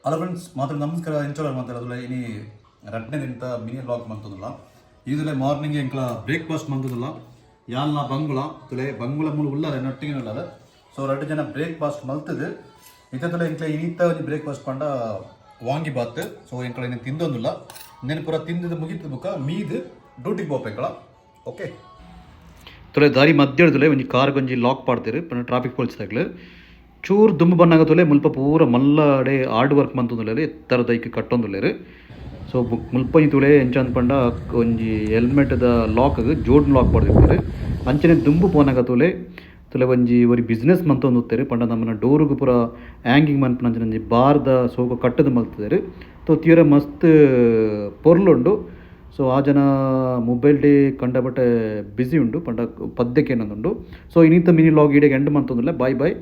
Hello friends ನಮಸ್ಕಾರ ಇಂಚೋಲರ್ ಮಾತಾಡೋದಿಲ್ಲ ಇನಿ ರಟ್ನೆದಿಂತ ಮಿನಿ ಬ್ಲಾಗ್ ಮಂತದಿಲ್ಲ ಈದಲೆ ಮಾರ್ನಿಂಗ್ ಎಂಕ್ಲ ಬ್ರೇಕ್ಫಾಸ್ಟ್ ಮಂತದಿಲ್ಲ ಯಾಲ್ನ ಬಂಗುಳ ಮೂಲ ಉಳ್ಳಾರೆ ನೊಟ್ಟಿಗೆ ಉಳ್ಳಾರೆ ಸೊ 2 ಜನ ಬ್ರೇಕ್ಫಾಸ್ಟ್ ಮಲ್ತದು ಇತ್ತದಲ್ಲ ಎಂಕ್ಲ ಇನಿತ ಒಂದು ಬ್ರೇಕ್ಫಾಸ್ಟ್ ಪಂಡ ವಾಂಗಿ ಬಾತ್ ಸೊ ಎಂಕ್ಲ ಇನ್ನು ತಿಂದೊಂದಿಲ್ಲ ಇನ್ನೇನು ಪೂರ ತಿಂದದ್ದು ಮುಗಿದ ಬುಕ್ಕ ಮೀದು ಡ್ಯೂಟಿಗೆ ಹೋಗ್ಬೇಕಲ್ಲ ಓಕೆ ತೊಲೆ ದಾರಿ ಮಧ್ಯದಲ್ಲೇ ಒಂದು ಕಾರ್ ಗೊಂಜಿ ಲಾಕ್ ಪಾಡ್ತೀರಿ ಟ್ರಾಫಿಕ್ ಪೊಲೀಸ್ ತಗಲು ಚೂರು ದುಂಬು ಬನ್ನಾಗತ್ತಲೆ ಮುಲ್ಪ ಪೂರ ಮಲ್ಲಡೆ ಹಾರ್ಡ್ ವರ್ಕ್ ಮಂತೊಂದುಲ್ಲೆರ್ ಎತ್ತರ ದೈಕ್ ಕಟ್ಟೊಂದುಲ್ಲೆರ್ ಸೊ ಮುಲ್ಪ ತುಲೆ ಎಂಚ ಪಂಡ ಒಂಜಿ ಹೆಲ್ಮೆಟ್ದ ಲಾಕ್ ಜೋಡ್ನ ಲಾಕ್ ಪಡ್ದಿರ್ತಾರೆ ಅಂಚನೆ ದುಂಬು ಪೋನಾಗತ್ತಲೆ ತುಲೆ ಒಂಜಿ ಒರಿ ಬಿಸ್ನೆಸ್ ಮಂತೊಂದುತ್ತೇರು ಪಂಡ ನಮ್ಮನ ಡೋರುಗು ಪೂರ ಹ್ಯಾಂಗಿಂಗ್ ಮನ್ಪುನಂಚಿನ ಒಂಜಿ ಬಾರ್ದ ಸೋಕ ಕಟ್ಟದ ಮಲ್ತಿದ್ದೇರು ತೋ ತೀರ ಮಸ್ತ್ ಪೊರ್ಲುಂಡು ಸೊ ಆ ಜನ ಮೊಬೈಲ್ ಡೇ ಕಂಡಬಟ್ಟೆ ಬ್ಯುಸಿ ಉಂಡು ಪಂಡ ಪದ್ಯಕ್ಕೆ ಏನೊಂದುಂಡು ಸೊ ಇನ್ನಿತ ಮಿನಿ ಲಾಗ್ ಈಡೆಗೆ ಎಂಡ್ ಮಂತೊಂದುಲ್ಲ ಬಾಯ್ ಬಾಯ್.